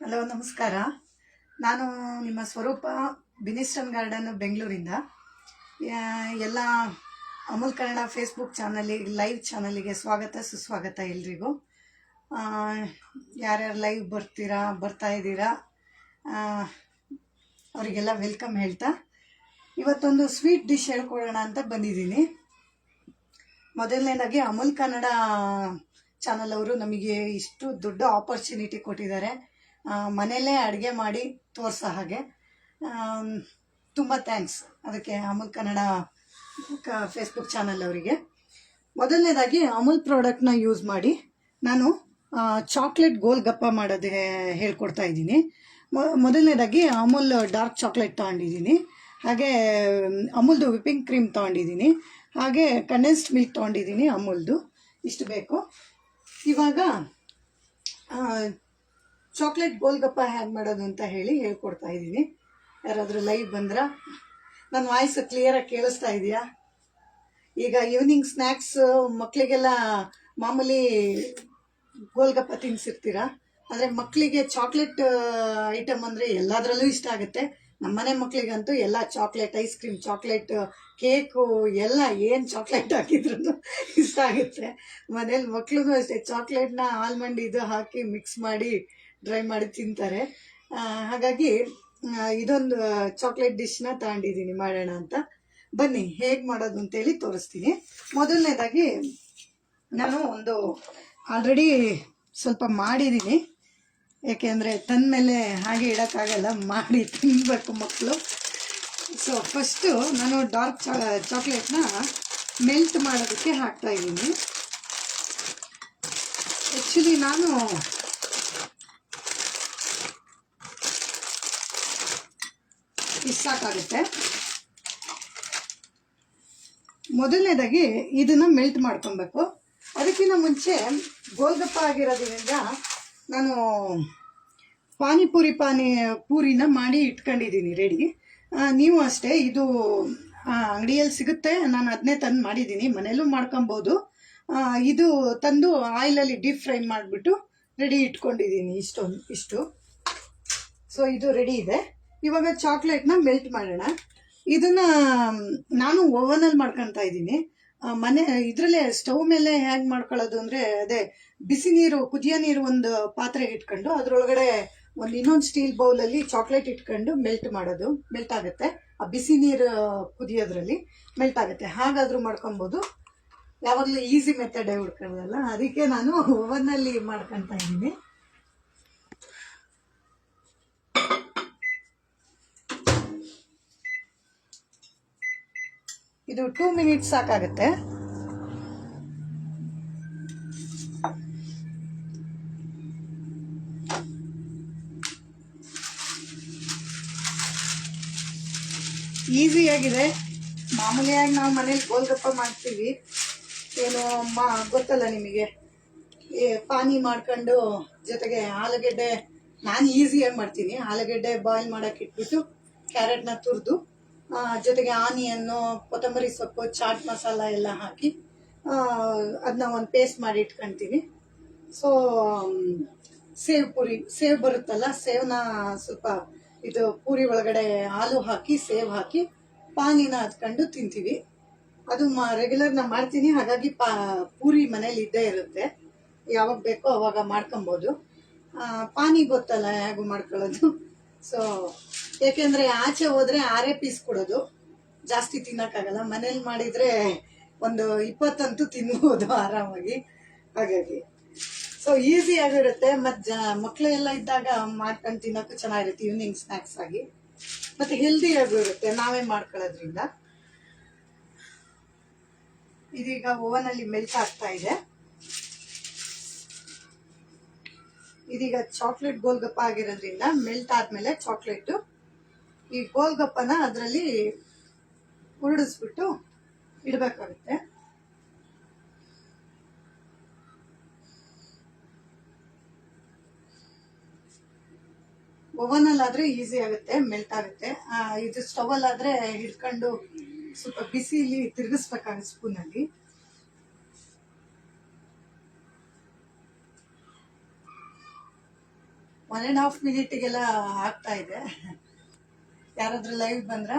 Hello, ನಮಸ್ಕಾರ. ನಾನು ನಿಮ್ಮ ಸ್ವರೂಪ ಬಿನಿಸ್ಟನ್ ಗಾರ್ಡನ್ ಬೆಂಗಳೂರಿಂದ. ಎಲ್ಲ ಅಮೂಲ್ ಕನ್ನಡ ಫೇಸ್ಬುಕ್ ಚಾನಲಿಗೆ ಲೈವ್ ಚಾನಲಿಗೆ ಸ್ವಾಗತ ಸುಸ್ವಾಗತ ಎಲ್ರಿಗೂ. ಯಾರ್ಯಾರು ಲೈವ್ ಬರ್ತಾ ಇದ್ದೀರಾ ಅವರಿಗೆಲ್ಲ ವೆಲ್ಕಮ್ ಹೇಳ್ತಾ ಇವತ್ತೊಂದು ಸ್ವೀಟ್ ಡಿಶ್ ಹೇಳ್ಕೊಡೋಣ ಅಂತ ಬಂದಿದ್ದೀನಿ. ಮೊದಲನೇದಾಗಿ ಅಮೂಲ್ ಕನ್ನಡ ಚಾನಲ್ ಅವರು ನಮಗೆ ಇಷ್ಟು ದೊಡ್ಡ ಆಪರ್ಚುನಿಟಿ ಕೊಟ್ಟಿದ್ದಾರೆ. ಮನೆಯಲ್ಲೇ ಅಡುಗೆ ಮಾಡಿ ತೋರಿಸೋ ಹಾಗೆ ತುಂಬ ಥ್ಯಾಂಕ್ಸ್ ಅದಕ್ಕೆ ಅಮೂಲ್ ಕನ್ನಡ ಫೇಸ್ಬುಕ್ ಚಾನಲ್ ಅವರಿಗೆ. ಮೊದಲನೇದಾಗಿ ಅಮೂಲ್ ಪ್ರಾಡಕ್ಟ್ನ ಯೂಸ್ ಮಾಡಿ ನಾನು ಚಾಕ್ಲೇಟ್ ಗೋಲ್ಗಪ್ಪ ಮಾಡೋದು ಹೇಳ್ಕೊಡ್ತಾ ಇದ್ದೀನಿ. ಮೊದಲನೇದಾಗಿ ಅಮೂಲ್ ಡಾರ್ಕ್ ಚಾಕ್ಲೇಟ್ ತೊಗೊಂಡಿದ್ದೀನಿ, ಹಾಗೆ ಅಮೂಲ್ದು ವಿಪ್ಪಿಂಗ್ ಕ್ರೀಮ್ ತೊಗೊಂಡಿದ್ದೀನಿ, ಹಾಗೆ ಕಂಡೆನ್ಸ್ಡ್ ಮಿಲ್ಕ್ ತೊಗೊಂಡಿದ್ದೀನಿ ಅಮೂಲ್ದು. ಇಷ್ಟು ಬೇಕು. ಇವಾಗ ಚಾಕ್ಲೇಟ್ ಗೋಲ್ಗಪ್ಪ ಹೇಗೆ ಮಾಡೋದು ಅಂತ ಹೇಳ್ಕೊಡ್ತಾ ಇದ್ದೀನಿ. ಯಾರಾದರೂ ಲೈವ್ ಬಂದ್ರೆ ನನ್ನ ವಾಯ್ಸ್ ಕ್ಲಿಯರಾಗಿ ಕೇಳಿಸ್ತಾ ಇದೆಯಾ? ಈಗ ಈವ್ನಿಂಗ್ ಸ್ನ್ಯಾಕ್ಸ್ ಮಕ್ಕಳಿಗೆಲ್ಲ ಮಾಮೂಲಿ ಗೋಲ್ಗಪ್ಪ ತಿನ್ನಿಸಿರ್ತೀರ, ಆದರೆ ಮಕ್ಕಳಿಗೆ ಚಾಕ್ಲೇಟ್ ಐಟಮ್ ಅಂದರೆ ಎಲ್ಲದರಲ್ಲೂ ಇಷ್ಟ ಆಗುತ್ತೆ. ನಮ್ಮನೆ ಮಕ್ಕಳಿಗಂತೂ ಎಲ್ಲ chocolate ice cream, chocolate cake ಎಲ್ಲ ಏನು ಚಾಕ್ಲೇಟ್ ಹಾಕಿದ್ರು ಇಷ್ಟ ಆಗುತ್ತೆ. ಮನೇಲಿ ಮಕ್ಳಿಗೂ ಅಷ್ಟೇ ಚಾಕ್ಲೇಟ್ನ ಆಲ್ಮಂಡ್ ಇದು ಹಾಕಿ ಮಿಕ್ಸ್ ಮಾಡಿ ಡ್ರೈ ಮಾಡಿ ತಿಂತಾರೆ. ಹಾಗಾಗಿ ಇದೊಂದು ಚಾಕ್ಲೇಟ್ ಡಿಶ್ನ ತಗೊಂಡಿದ್ದೀನಿ ಮಾಡೋಣ ಅಂತ. ಬನ್ನಿ ಹೇಗೆ ಮಾಡೋದು ಅಂತೇಳಿ ತೋರಿಸ್ತೀನಿ. ಮೊದಲನೇದಾಗಿ ನಾನು ಆಲ್ರೆಡಿ ಸ್ವಲ್ಪ ಮಾಡಿದ್ದೀನಿ, ಏಕೆಂದರೆ ತಂದಮೇಲೆ ಹಾಗೆ ಇಡೋಕ್ಕಾಗಲ್ಲ, ಮಾಡಿ ತಿನ್ನಬೇಕು ಮಕ್ಕಳು. ಸೊ ಫಸ್ಟು ನಾನು ಡಾರ್ಕ್ ಚಾಕ್ಲೇಟ್ನ ಮೆಲ್ಟ್ ಮಾಡೋದಕ್ಕೆ ಹಾಕ್ತಾಯಿದ್ದೀನಿ. ಆ್ಯಕ್ಚುಲಿ ನಾನು ಇಷ್ಟು ಸಾಕಾಗುತ್ತೆ. ಮೊದಲನೇದಾಗಿ ಇದನ್ನು ಮೆಲ್ಟ್ ಮಾಡ್ಕೊಬೇಕು. ಅದಕ್ಕಿಂತ ಮುಂಚೆ ಗೋಲ್ಗಪ್ಪ ಆಗಿರೋದ್ರಿಂದ ನಾನು ಪೂರಿನ ಮಾಡಿ ಇಟ್ಕೊಂಡಿದ್ದೀನಿ ರೆಡಿ. ನೀವು ಅಷ್ಟೇ, ಇದು ಅಂಗಡಿಯಲ್ಲಿ ಸಿಗುತ್ತೆ, ನಾನು ಅದನ್ನೇ ತಂದು ಮಾಡಿದ್ದೀನಿ. ಮನೇಲೂ ಮಾಡ್ಕೊಬೋದು. ಇದು ತಂದು ಆಯಿಲಲ್ಲಿ ಡೀಪ್ ಫ್ರೈ ಮಾಡಿಬಿಟ್ಟು ರೆಡಿ ಇಟ್ಕೊಂಡಿದ್ದೀನಿ ಇಷ್ಟು. ಸೊ ಇದು ರೆಡಿ ಇದೆ. ಇವಾಗ ಚಾಕ್ಲೇಟ್ನ ಮೆಲ್ಟ್ ಮಾಡೋಣ. ಇದನ್ನು ನಾನು ಓವನಲ್ಲಿ ಮಾಡ್ಕೊತಾ ಇದ್ದೀನಿ. ಇದರಲ್ಲೇ ಸ್ಟವ್ ಮೇಲೆ ಹೇಗೆ ಮಾಡ್ಕೊಳ್ಳೋದು ಅಂದರೆ, ಅದೇ ಬಿಸಿ ನೀರು, ಕುದಿಯೋ ನೀರು ಒಂದು ಪಾತ್ರೆಗೆ ಇಟ್ಕೊಂಡು ಅದರೊಳಗಡೆ ಇನ್ನೊಂದು ಸ್ಟೀಲ್ ಬೌಲಲ್ಲಿ ಚಾಕ್ಲೇಟ್ ಇಟ್ಕೊಂಡು ಮೆಲ್ಟ್ ಆಗುತ್ತೆ. ಆ ಬಿಸಿ ನೀರು ಕುದಿಯೋದ್ರಲ್ಲಿ ಮೆಲ್ಟ್ ಆಗುತ್ತೆ. ಹಾಗಾದರೂ ಮಾಡ್ಕೊಬೋದು. ಯಾವಾಗಲೂ ಈಸಿ ಮೆಥಡೇ ಹುಡ್ಕೊಳ್ಳೋದಲ್ಲ, ಅದಕ್ಕೆ ನಾನು ಓವನ್ನಲ್ಲಿ ಮಾಡ್ಕೊತಾ ಇದ್ದೀನಿ. ಇದು 2 ಮಿನಿಟ್ಸ್ ಸಾಕಾಗುತ್ತೆ. ಈಸಿಯಾಗಿದೆ. ಮಾಮೂಲಿಯಾಗಿ ನಾವು ಮನೇಲಿ ಗೋಲ್ಗಪ್ಪ ಮಾಡ್ತೀವಿ, ಏನು ಗೊತ್ತಲ್ಲ ನಿಮಗೆ, ಪಾನಿ ಮಾಡ್ಕೊಂಡು ಜೊತೆಗೆ ಆಲೂಗೆಡ್ಡೆ, ನಾನು ಈಸಿಯಾಗಿ ಮಾಡ್ತೀನಿ. ಆಲೂಗೆಡ್ಡೆ ಬಾಯ್ಲ್ ಮಾಡೋಕೆ ಇಟ್ಬಿಟ್ಟು ಕ್ಯಾರೆಟ್ನ ತುರಿದು ಜೊತೆಗೆ ಆನಿಯನ್ನು, ಕೊತ್ತಂಬರಿ ಸೊಪ್ಪು, ಚಾಟ್ ಮಸಾಲ ಎಲ್ಲ ಹಾಕಿ ಅದನ್ನ ಒಂದು ಪೇಸ್ಟ್ ಮಾಡಿ ಇಟ್ಕೊಳ್ತೀನಿ. ಸೊ ಸೇವ್ ಬರುತ್ತಲ್ಲ, ಸೇವ್ನ ಸ್ವಲ್ಪ ಇದು ಪೂರಿ ಒಳಗಡೆ ಹಾಲು ಹಾಕಿ ಸೇವ್ ಹಾಕಿ ಪಾನಿನ ಹತ್ಕೊಂಡು ತಿಂತೀವಿ. ಅದು ರೆಗ್ಯುಲರ್ ನಾನು ಮಾಡ್ತೀನಿ. ಹಾಗಾಗಿ ಪೂರಿ ಮನೇಲಿ ಇದ್ದೇ ಇರುತ್ತೆ, ಯಾವಾಗ ಬೇಕೋ ಅವಾಗ ಮಾಡ್ಕೊಬೋದು. ಪಾನಿ ಗೊತ್ತಲ್ಲ ಹೇಗೂ ಮಾಡ್ಕೊಳ್ಳೋದು. ಸೊ ಏಕೆಂದರೆ ಆಚೆ ಹೋದರೆ 6 ಪೀಸ್ ಕೊಡೋದು, ಜಾಸ್ತಿ ತಿನ್ನೋಕ್ಕಾಗಲ್ಲ. ಮನೇಲಿ ಮಾಡಿದರೆ ಒಂದು 20 ಅಂತೂ ತಿನ್ಬೋದು ಆರಾಮಾಗಿ. ಹಾಗಾಗಿ ಸೊ ಈಸಿಯಾಗಿರುತ್ತೆ. ಮತ್ತು ಮಕ್ಕಳೆಲ್ಲ ಇದ್ದಾಗ ಮಾಡ್ಕೊಂಡು ತಿನ್ನೋಕ್ಕೂ ಚೆನ್ನಾಗಿರುತ್ತೆ, ಈವ್ನಿಂಗ್ ಸ್ನ್ಯಾಕ್ಸ್ ಆಗಿ. ಮತ್ತು ಹೆಲ್ದಿಯಾಗೂ ಇರುತ್ತೆ ನಾವೇ ಮಾಡ್ಕೊಳ್ಳೋದ್ರಿಂದ. ಇದೀಗ ಓವನಲ್ಲಿ ಮೆಲ್ಟ್ ಆಗ್ತಾ ಇದೆ. ಇದೀಗ ಚಾಕ್ಲೇಟ್ ಗೋಲ್ಗಪ್ಪ ಆಗಿರೋದ್ರಿಂದ ಮೆಲ್ಟ್ ಆದಮೇಲೆ ಚಾಕ್ಲೇಟು ಈ ಗೋಲ್ಗಪ್ಪನ ಅದರಲ್ಲಿ ಉರುಳಿಸ್ಬಿಟ್ಟು ಇಡಬೇಕಾಗುತ್ತೆ. ಓವನಲ್ಲಾದರೆ ಈಸಿ ಆಗುತ್ತೆ, ಮೆಲ್ಟ್ ಆಗುತ್ತೆ. ಇದು ಸ್ಟವಲ್ಲಾದರೆ ಹಿಡ್ಕೊಂಡು ಸ್ವಲ್ಪ ಬಿಸಿಲಿ ತಿರುಗಿಸ್ಬೇಕಾಗುತ್ತೆ ಸ್ಪೂನಲ್ಲಿ. 1.5 ಮಿನಿಟಿಗೆಲ್ಲ ಆಗ್ತಾ ಇದೆ. ಯಾರಾದ್ರೂ ಲೈವ್ ಬಂದ್ರ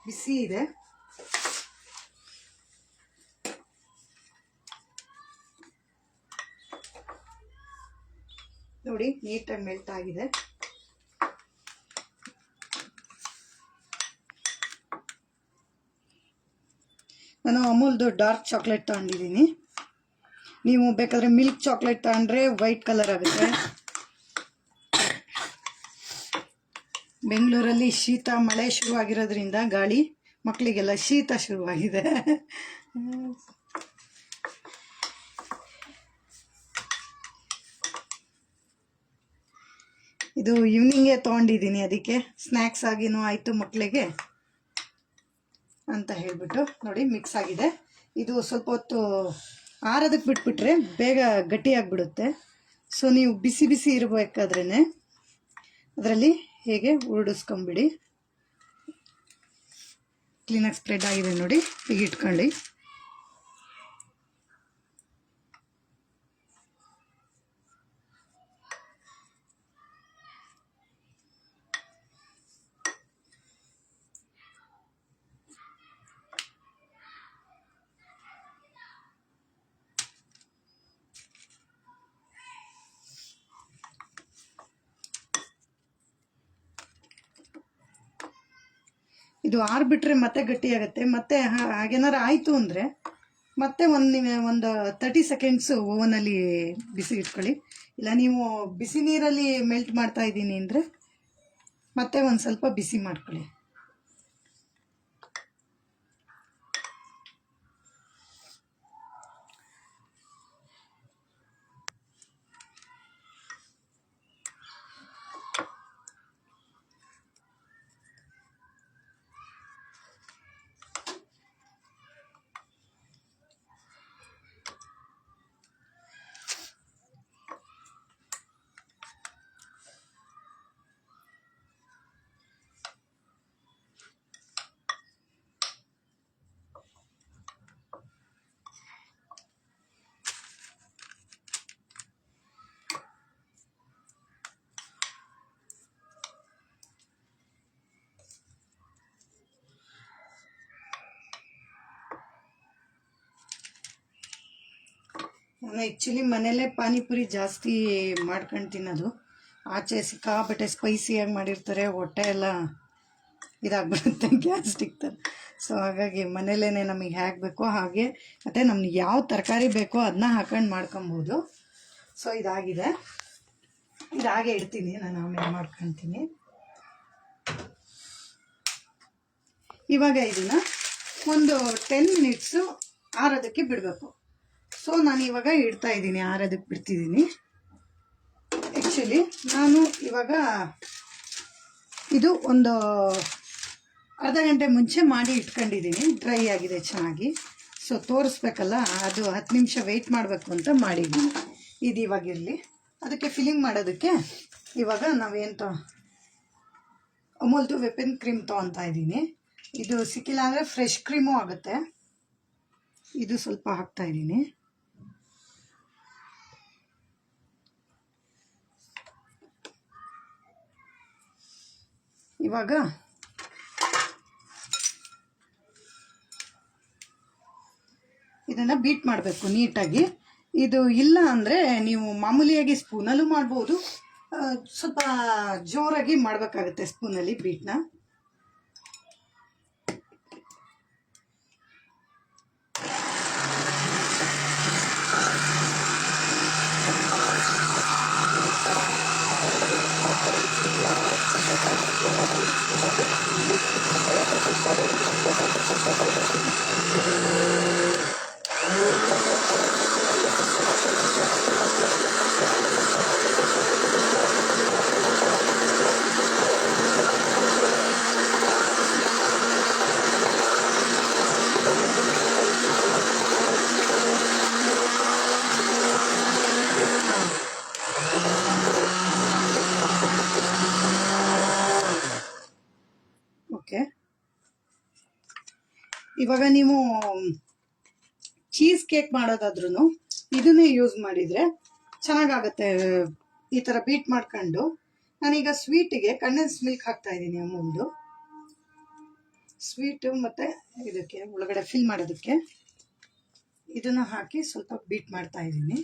ಬಿಸಿ ಇದೆ. ನೋಡಿ ನೀಟಾಗಿ ಮೆಲ್ಟ್ ಆಗಿದೆ. ನಾನು ಅಮೂಲ್ದು ಡಾರ್ಕ್ ಚಾಕ್ಲೇಟ್ ತಗೊಂಡಿದ್ದೀನಿ. ನೀವು ಬೇಕಾದ್ರೆ ಮಿಲ್ಕ್ ಚಾಕ್ಲೇಟ್ ತಗೊಂಡ್ರೆ ವೈಟ್ ಕಲರ್ ಆಗುತ್ತೆ. ಬೆಂಗಳೂರಲ್ಲಿ ಶೀತ ಮಳೆ ಶುರುವಾಗಿರೋದ್ರಿಂದ ಗಾಳಿ ಮಕ್ಕಳಿಗೆಲ್ಲ ಶೀತ ಶುರುವಾಗಿದೆ. ಇದು ಈವ್ನಿಂಗೇ ತೊಗೊಂಡಿದ್ದೀನಿ, ಅದಕ್ಕೆ ಸ್ನ್ಯಾಕ್ಸ್ ಆಗಿನೂ ಆಯಿತು ಮಕ್ಕಳಿಗೆ ಅಂತ ಹೇಳಿಬಿಟ್ಟು. ನೋಡಿ ಮಿಕ್ಸ್ ಆಗಿದೆ. ಇದು ಸ್ವಲ್ಪ ಹೊತ್ತು ಆರೋದಕ್ಕೆ ಬಿಟ್ಬಿಟ್ರೆ ಬೇಗ ಗಟ್ಟಿಯಾಗಿಬಿಡುತ್ತೆ. ಸೊ ನೀವು ಬಿಸಿ ಬಿಸಿ ಇರಬೇಕಾದ್ರೇ ಅದರಲ್ಲಿ ಹೇಗೆ ಉರುಡಿಸ್ಕೊಂಬಿಡಿ. ಕ್ಲೀನಾಗಿ ಸ್ಪ್ರೆಡ್ ಆಗಿದೆ ನೋಡಿ, ಹೀಗೆ ಇಟ್ಕೊಳ್ಳಿ. ಇದು ಆರಿಬಿಟ್ರೆ ಮತ್ತೆ ಗಟ್ಟಿಯಾಗುತ್ತೆ. ಮತ್ತೆ ಹಾಗೇನಾರು ಆಯಿತು ಅಂದರೆ ಮತ್ತೆ ಒಂದು 30 ಸೆಕೆಂಡ್ಸು ಓವನಲ್ಲಿ ಬಿಸಿ ಇಟ್ಕೊಳ್ಳಿ. ಇಲ್ಲ ನೀವು ಬಿಸಿ ನೀರಲ್ಲಿ ಮೆಲ್ಟ್ ಮಾಡ್ತಾ ಇದ್ದೀನಿ ಅಂದರೆ ಮತ್ತೆ ಒಂದು ಸ್ವಲ್ಪ ಬಿಸಿ ಮಾಡ್ಕೊಳ್ಳಿ. ನಾನು ಆ್ಯಕ್ಚುಲಿ ಮನೇಲೇ ಪಾನಿಪುರಿ ಜಾಸ್ತಿ ಮಾಡ್ಕೊಂಡು ತಿನ್ನೋದು. ಆಚೆ ಸಿಕ್ಕಾಬಟ್ಟೆ ಸ್ಪೈಸಿಯಾಗಿ ಮಾಡಿರ್ತಾರೆ, ಹೊಟ್ಟೆ ಎಲ್ಲ ಇದಾಗ್ಬಿಡುತ್ತೆ ಗ್ಯಾಸ್ಟ್ರಿಕ್ ಥರ. ಸೊ ಹಾಗಾಗಿ ಮನೇಲೇ ನಮಗೆ ಹೇಗೆ ಬೇಕೋ ಹಾಗೆ, ಮತ್ತು ನಮ್ಗೆ ಯಾವ ತರಕಾರಿ ಬೇಕೋ ಅದನ್ನ ಹಾಕೊಂಡು ಮಾಡ್ಕೊಬೋದು. ಸೊ ಇದಾಗಿದೆ, ಇದಾಗೆ ಇಡ್ತೀನಿ, ನಾನು ಆಮೇಲೆ ಮಾಡ್ಕೊತೀನಿ. ಇವಾಗ ಇದನ್ನು ಒಂದು 10 ಮಿನಿಟ್ಸು ಆರೋದಕ್ಕೆ ಬಿಡಬೇಕು. ಸೊ ನಾನು ಇವಾಗ ಇಡ್ತಾ ಇದ್ದೀನಿ, ಆರೋದಕ್ಕೆ ಬಿಡ್ತಿದ್ದೀನಿ. ಆ್ಯಕ್ಚುಲಿ ನಾನು ಇವಾಗ ಇದು ಒಂದು ಅರ್ಧ ಗಂಟೆ ಮುಂಚೆ ಮಾಡಿ ಇಟ್ಕೊಂಡಿದ್ದೀನಿ, ಡ್ರೈ ಆಗಿದೆ ಚೆನ್ನಾಗಿ. ಸೊ ತೋರಿಸ್ಬೇಕಲ್ಲ, ಅದು 10 ನಿಮಿಷ ವೆಯ್ಟ್ ಮಾಡಬೇಕು ಅಂತ ಮಾಡಿದ್ದೀನಿ. ಇದು ಇವಾಗಿರಲಿ. ಅದಕ್ಕೆ ಫಿಲ್ಲಿಂಗ್ ಮಾಡೋದಕ್ಕೆ ಇವಾಗ ನಾವೇನು ಅಮೂಲ್ದು ವಿಪಿಂಗ್ ಕ್ರೀಮ್ ತೊಗೊತಾ ಇದ್ದೀನಿ. ಇದು ಸಿಕ್ಕಿಲ್ಲ ಅಂದರೆ ಫ್ರೆಶ್ ಕ್ರೀಮು ಆಗುತ್ತೆ. ಇದು ಸ್ವಲ್ಪ ಹಾಕ್ತಾ ಇದ್ದೀನಿ. ಇವಾಗ ಇದನ್ನು ಬೀಟ್ ಮಾಡಬೇಕು ನೀಟಾಗಿ. ಇದು ಇಲ್ಲ ಅಂದರೆ ನೀವು ಮಾಮೂಲಿಯಾಗಿ ಸ್ಪೂನಲ್ಲೂ ಮಾಡ್ಬೋದು, ಸ್ವಲ್ಪ ಜೋರಾಗಿ ಮಾಡಬೇಕಾಗುತ್ತೆ ಸ್ಪೂನಲ್ಲಿ ಬೀಟ್ನ. ಓಕೆ, ಇವಾಗ ನೀವು ಚೀಸ್ ಕೇಕ್ ಮಾಡೋದಾದ್ರೂ ಇದನ್ನೇ ಯೂಸ್ ಮಾಡಿದರೆ ಚೆನ್ನಾಗಾಗುತ್ತೆ. ಈ ಥರ ಬೀಟ್ ಮಾಡ್ಕೊಂಡು ನಾನೀಗ ಸ್ವೀಟಿಗೆ ಕಂಡೆನ್ಸ್ ಮಿಲ್ಕ್ ಹಾಕ್ತಾ ಇದ್ದೀನಿ. ಅಮೂಲ್ದು ಸ್ವೀಟು ಮತ್ತು ಇದಕ್ಕೆ ಒಳಗಡೆ ಫಿಲ್ ಮಾಡೋದಕ್ಕೆ ಇದನ್ನು ಹಾಕಿ ಸ್ವಲ್ಪ ಬೀಟ್ ಮಾಡ್ತಾ ಇದ್ದೀನಿ.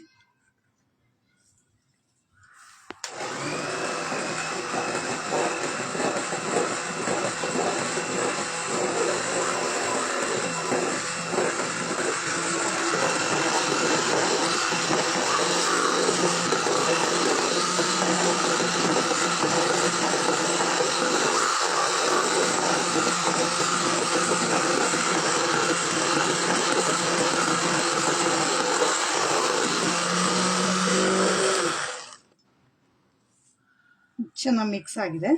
ಚೆನ್ನಾಗಿ ಮಿಕ್ಸ್ ಆಗಿದೆ.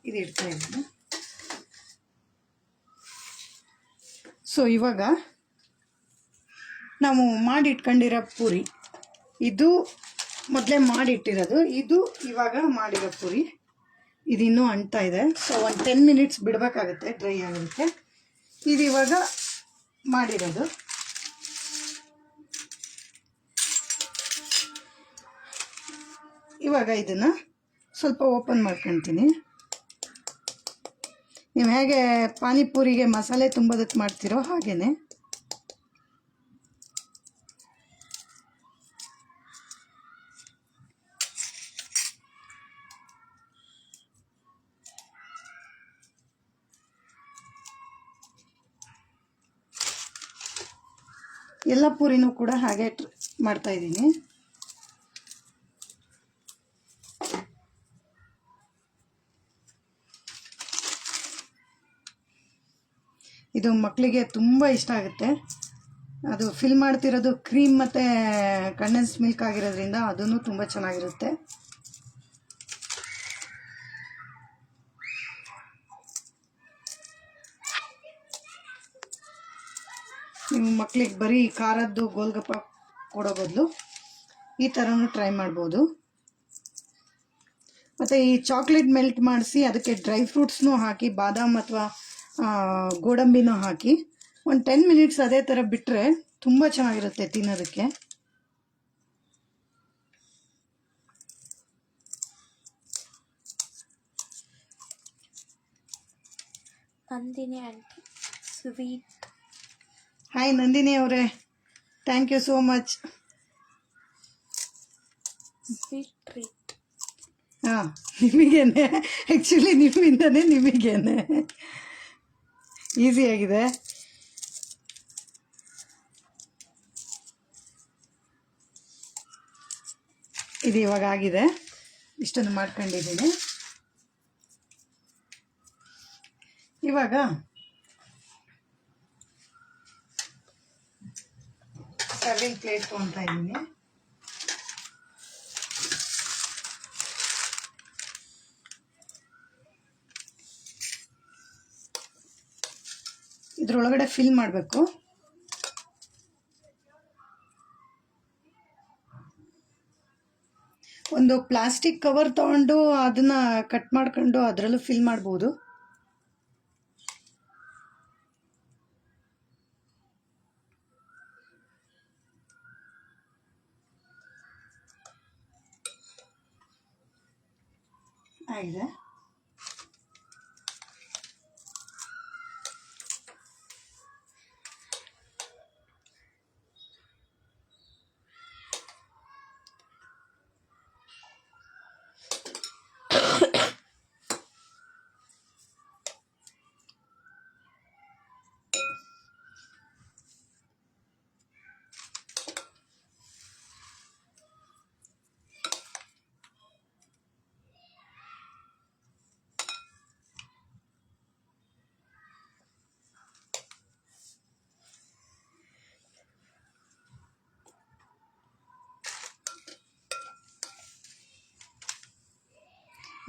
ಇದು ಇಡ್ತಾ ಇದ್ದೀನಿ. ಸೊ ಇವಾಗ ನಾವು ಮಾಡಿಟ್ಕೊಂಡಿರೋ ಪೂರಿ, ಇದು ಮೊದಲೇ ಮಾಡಿಟ್ಟಿರೋದು, ಇದು ಇವಾಗ ಮಾಡಿರೋ ಪೂರಿ. ಇದು ಇನ್ನೂ ಅಂಟ್ತಾ ಇದೆ. ಸೊ ಒಂದು 10 ಮಿನಿಟ್ಸ್ ಬಿಡಬೇಕಾಗುತ್ತೆ ಡ್ರೈ ಆಗೋದಕ್ಕೆ. ಇದು ಇವಾಗ ಮಾಡಿರೋದು. ಇವಾಗ ಇದನ್ನು ಸ್ವಲ್ಪ ಓಪನ್ ಮಾಡ್ಕೊಳ್ತೀನಿ. ನೀವು ಹೇಗೆ ಪಾನಿಪೂರಿಗೆ ಮಸಾಲೆ ತುಂಬೋದಕ್ಕೆ ಮಾಡ್ತೀರೋ ಹಾಗೇನೆ ಎಲ್ಲ ಪೂರಿನೂ ಕೂಡ ಹಾಗೆ ಮಾಡ್ತಾ ಇದ್ದೀನಿ. ಇದು ಮಕ್ಕಳಿಗೆ ತುಂಬ ಇಷ್ಟ ಆಗುತ್ತೆ. ಅದು ಫಿಲ್ ಮಾಡ್ತಿರೋದು ಕ್ರೀಮ್ ಮತ್ತು ಕಂಡೆನ್ಸ್ ಮಿಲ್ಕ್ ಆಗಿರೋದ್ರಿಂದ ಅದೂ ತುಂಬ ಚೆನ್ನಾಗಿರುತ್ತೆ. ನೀವು ಮಕ್ಕಳಿಗೆ ಬರೀ ಖಾರದ್ದು ಗೋಲ್ಗಪ್ಪ ಕೊಡೋ ಬದಲು ಈ ಥರನೂ ಟ್ರೈ ಮಾಡ್ಬೋದು. ಮತ್ತು ಈ ಚಾಕ್ಲೇಟ್ ಮೆಲ್ಟ್ ಮಾಡಿಸಿ ಅದಕ್ಕೆ ಡ್ರೈ ಫ್ರೂಟ್ಸ್ನೂ ಹಾಕಿ, ಬಾದಾಮ್ ಅಥವಾ ಗೋಡಂಬಿನೂ ಹಾಕಿ ಒಂದು 10 ಮಿನಿಟ್ಸ್ ಅದೇ ಥರ ಬಿಟ್ಟರೆ ತುಂಬ ಚೆನ್ನಾಗಿರುತ್ತೆ ತಿನ್ನೋದಕ್ಕೆ. Nandini aunty sweet. Hi Nandini ಅವರೇ, thank you so much. Sweet treat. ಹಾಂ, ನಿಮಗೇನೆ, ಆ್ಯಕ್ಚುಲಿ ನಿಮ್ಮಿಂದನೇ ನಿಮಗೇನೆ. ಈಸಿಯಾಗಿದೆ. ಇದು ಇವಾಗ ಆಗಿದೆ. ಇಷ್ಟನ್ನು ಮಾಡ್ಕೊಂಡಿದ್ದೀನಿ. ಇವಾಗ ಸರ್ವಿಂಗ್ ಪ್ಲೇಟ್ ತೊಗೊಳ್ತಾ ಇದ್ದೀನಿ. ಇದ್ರೊಳಗಡೆ ಫಿಲ್ ಮಾಡಬೇಕು. ಒಂದು ಪ್ಲಾಸ್ಟಿಕ್ ಕವರ್ ತಗೊಂಡು ಅದನ್ನು ಕಟ್ ಮಾಡ್ಕೊಂಡು ಅದರಲ್ಲೂ ಫಿಲ್ ಮಾಡ್ಬೋದು. ಆಗಿದೆ.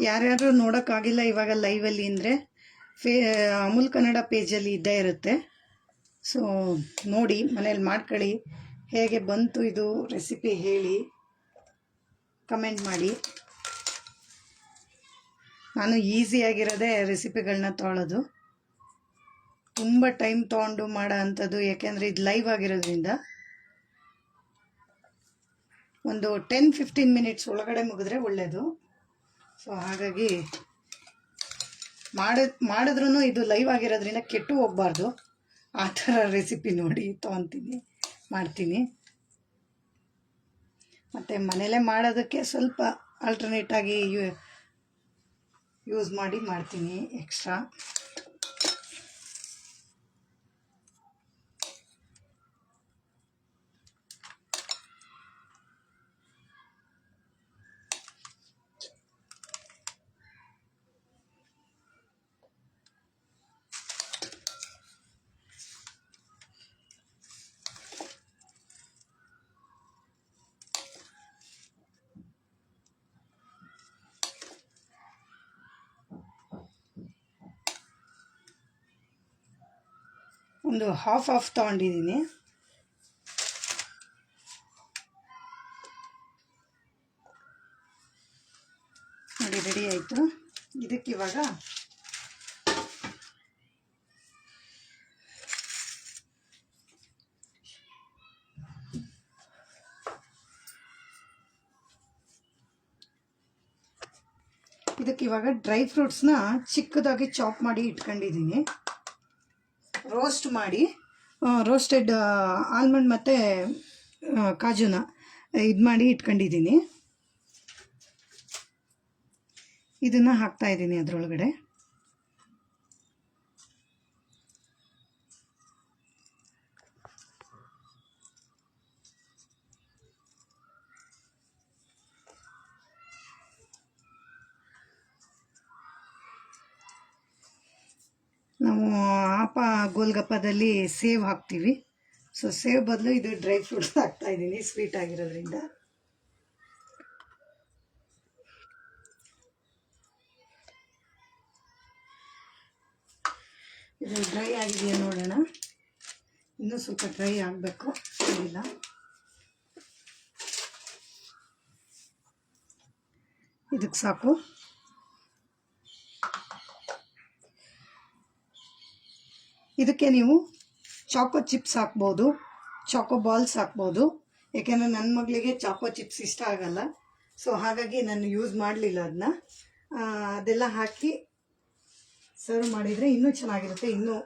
ಯಾರ್ಯಾರು ನೋಡೋಕ್ಕಾಗಿಲ್ಲ ಇವಾಗ ಲೈವಲ್ಲಿ ಅಂದರೆ ಅಮೂಲ್ ಕನ್ನಡ ಪೇಜಲ್ಲಿ ಇದ್ದೇ ಇರುತ್ತೆ. ಸೊ ನೋಡಿ ಮನೇಲಿ ಮಾಡ್ಕೊಳ್ಳಿ. ಹೇಗೆ ಬಂತು ಇದು ರೆಸಿಪಿ ಹೇಳಿ, ಕಮೆಂಟ್ ಮಾಡಿ. ನಾನು ಈಸಿಯಾಗಿರೋದೇ ರೆಸಿಪಿಗಳನ್ನ ತೊಗೊಳ್ಳೋದು, ತುಂಬ ಟೈಮ್ ತೊಗೊಂಡು ಮಾಡೋ ಅಂಥದ್ದು, ಯಾಕೆಂದರೆ ಇದು ಲೈವ್ ಆಗಿರೋದ್ರಿಂದ ಒಂದು 10-15 ಮಿನಿಟ್ಸ್ ಒಳಗಡೆ ಮುಗಿದ್ರೆ ಒಳ್ಳೆಯದು. ಸೊ ಹಾಗಾಗಿ ಮಾಡಿದ್ರೂ ಇದು ಲೈವ್ ಆಗಿರೋದ್ರಿಂದ ಕೆಟ್ಟು ಹೋಗಬಾರ್ದು. ಆ ಥರ ರೆಸಿಪಿ ನೋಡಿ ತೊಗೊತೀನಿ, ಮಾಡ್ತೀನಿ. ಮತ್ತು ಮನೇಲೇ ಮಾಡೋದಕ್ಕೆ ಸ್ವಲ್ಪ ಆಲ್ಟರ್ನೇಟಾಗಿ ಯೂಸ್ ಮಾಡಿ ಮಾಡ್ತೀನಿ ಎಕ್ಸ್ಟ್ರಾ. ಒಂದು ಹಾಫ್ ತೊಗೊಂಡಿದ್ದೀನಿ. ನೋಡಿ ರೆಡಿ ಆಯಿತು. ಇದಕ್ಕಿವಾಗ ಡ್ರೈ ಫ್ರೂಟ್ಸ್ನ ಚಿಕ್ಕದಾಗಿ ಚಾಪ್ ಮಾಡಿ ಇಟ್ಕೊಂಡಿದ್ದೀನಿ. ರೋಸ್ಟ್ ಮಾಡಿ ರೋಸ್ಟೆಡ್ ಆಲ್ಮಂಡ್ ಮತ್ತು ಕಾಜುನ ಇದು ಮಾಡಿ ಇಟ್ಕೊಂಡಿದ್ದೀನಿ. ಇದನ್ನು ಹಾಕ್ತಾಯಿದ್ದೀನಿ ಅದರೊಳಗಡೆ. ನಾವು ಆಪ ಗೋಲ್ಗಪ್ಪದಲ್ಲಿ ಸೇವ್ ಹಾಕ್ತೀವಿ. ಸೊ ಸೇವ್ ಬದಲು ಇದು ಡ್ರೈ ಫ್ರೂಟ್ಸ್ ಹಾಕ್ತಾಯಿದ್ದೀನಿ, ಸ್ವೀಟ್ ಆಗಿರೋದ್ರಿಂದ. ಇದು ಡ್ರೈ ಆಗಿದೆಯಾ ನೋಡೋಣ. ಇನ್ನೂ ಸ್ವಲ್ಪ ಡ್ರೈ ಆಗಬೇಕು, ಇಲ್ಲ ಇದಕ್ಕೆ ಸಾಕು. ಇದಕ್ಕೆ ನೀವು ಚಾಕೋ ಚಿಪ್ಸ್ ಹಾಕ್ಬೋದು, ಚಾಕೋ ಬಾಲ್ಸ್ ಹಾಕ್ಬೋದು. ಏಕೆಂದರೆ ನನ್ನ ಮಗಳಿಗೆ ಚಾಕೋ ಚಿಪ್ಸ್ ಇಷ್ಟ ಆಗಲ್ಲ. ಸೊ ಹಾಗಾಗಿ ನಾನು ಯೂಸ್ ಮಾಡಲಿಲ್ಲ ಅದನ್ನ. ಅದೆಲ್ಲ ಹಾಕಿ ಸರ್ವ್ ಮಾಡಿದರೆ ಇನ್ನೂ ಚೆನ್ನಾಗಿರುತ್ತೆ. ಇನ್ನೂ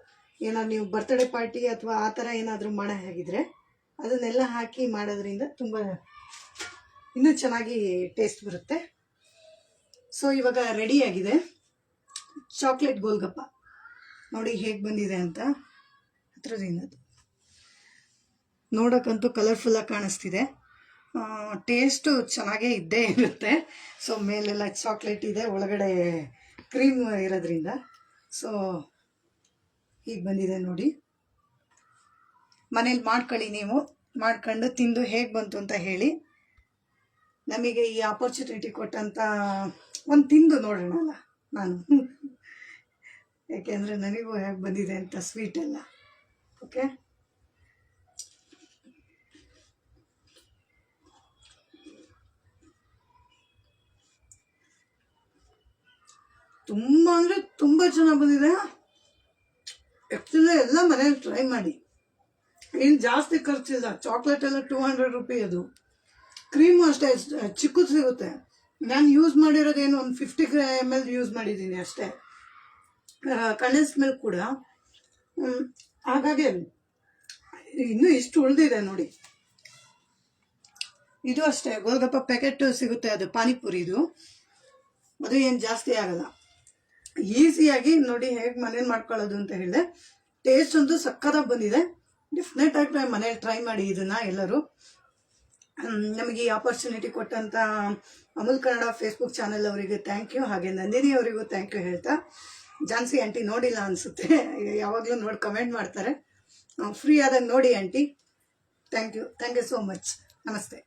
ಏನಾದ್ರು ನೀವು ಬರ್ತ್ಡೇ ಪಾರ್ಟಿ ಅಥವಾ ಆ ಥರ ಏನಾದರೂ ಮಾಡೋ ಹಾಗಿದ್ರೆ ಅದನ್ನೆಲ್ಲ ಹಾಕಿ ಮಾಡೋದ್ರಿಂದ ತುಂಬ ಇನ್ನೂ ಚೆನ್ನಾಗಿ ಟೇಸ್ಟ್ ಬರುತ್ತೆ. ಸೊ ಇವಾಗ ರೆಡಿಯಾಗಿದೆ ಚಾಕ್ಲೇಟ್ ಗೋಲ್ಗಪ್ಪ. ನೋಡಿ ಹೇಗೆ ಬಂದಿದೆ ಅಂತ ಹತ್ರದಿಂದ. ನೋಡೋಕ್ಕಂತೂ ಕಲರ್ಫುಲ್ಲಾಗಿ ಕಾಣಿಸ್ತಿದೆ. ಟೇಸ್ಟು ಚೆನ್ನಾಗೇ ಇದ್ದೇ ಇರುತ್ತೆ. ಸೊ ಮೇಲೆಲ್ಲ ಚಾಕ್ಲೇಟ್ ಇದೆ, ಒಳಗಡೆ ಕ್ರೀಮ್ ಇರೋದ್ರಿಂದ. ಸೊ ಹೀಗೆ ಬಂದಿದೆ ನೋಡಿ. ಮನೇಲಿ ಮಾಡ್ಕೊಳ್ಳಿ, ನೀವು ಮಾಡ್ಕೊಂಡು ತಿಂದು ಹೇಗೆ ಬಂತು ಅಂತ ಹೇಳಿ. ನಮಗೆ ಈ ಆಪರ್ಚುನಿಟಿ ಕೊಟ್ಟಂಥ ಒಂದು ತಿಂದು ನೋಡೋಣ ಅಲ್ಲ ನಾನು, ಯಾಕೆಂದರೆ ನನಗೂ ಹೇಗೆ ಬಂದಿದೆ ಅಂತ ಸ್ವೀಟ್ ಎಲ್ಲ. ಓಕೆ, ತುಂಬ ಅಂದರೆ ತುಂಬ ಚೆನ್ನಾಗಿ ಬಂದಿದೆ. ಆ್ಯಕ್ಚುಲಿ ಎಲ್ಲ ಮನೇಲಿ ಟ್ರೈ ಮಾಡಿ. ಏನು ಜಾಸ್ತಿ ಖರ್ಚಿಲ್ಲ. ಚಾಕ್ಲೇಟ್ ಎಲ್ಲ 200 ರೂಪಾಯಿ. ಅದು ಕ್ರೀಮು ಅಷ್ಟೇ ಚಿಕ್ಕದು ಸಿಗುತ್ತೆ. ನಾನು ಯೂಸ್ ಮಾಡಿರೋದೇನು ಒಂದು 50 ml ಯೂಸ್ ಮಾಡಿದ್ದೀನಿ ಅಷ್ಟೇ. ಕಂಡೆನ್ಸ್ ಮಿಲ್ಕ್ ಕೂಡ. ಹಾಗಾಗಿ ಇನ್ನೂ ಇಷ್ಟು ಉಳಿದಿದೆ ನೋಡಿ. ಇದು ಅಷ್ಟೇ, ಗೋಲ್ಗಪ್ಪ ಪ್ಯಾಕೆಟ್ ಸಿಗುತ್ತೆ, ಅದು ಪಾನಿಪುರಿದು. ಅದು ಏನು ಜಾಸ್ತಿ ಆಗಲ್ಲ. ಈಸಿಯಾಗಿ ನೋಡಿ ಹೇಗೆ ಮನೇಲಿ ಮಾಡ್ಕೊಳ್ಳೋದು ಅಂತ ಹೇಳಿದೆ. ಟೇಸ್ಟ್ ಅಂತೂ ಸಕ್ಕತ್ತಾಗಿ ಬಂದಿದೆ. ಡೆಫಿನೆಟಾಗಿ ಮನೇಲಿ ಟ್ರೈ ಮಾಡಿ ಇದನ್ನು ಎಲ್ಲರೂ. ನಮಗೆ ಈ ಆಪರ್ಚುನಿಟಿ ಕೊಟ್ಟಂಥ ಅಮೂಲ್ ಕನ್ನಡ ಫೇಸ್ಬುಕ್ ಚಾನೆಲ್ ಅವರಿಗೆ ಥ್ಯಾಂಕ್ ಯು. ಹಾಗೆ ನಂದಿನಿ ಅವರಿಗೂ ಥ್ಯಾಂಕ್ ಯು ಹೇಳ್ತಾ, ಜಾನ್ಸಿ ಆಂಟಿ ನೋಡಿಲ್ಲ ಅನಿಸುತ್ತೆ, ಯಾವಾಗಲೂ ನೋಡಿ ಕಮೆಂಟ್ ಮಾಡ್ತಾರೆ. ಫ್ರೀ ಆದಾಗ ನೋಡಿ aunty. Thank you so much. ನಮಸ್ತೆ.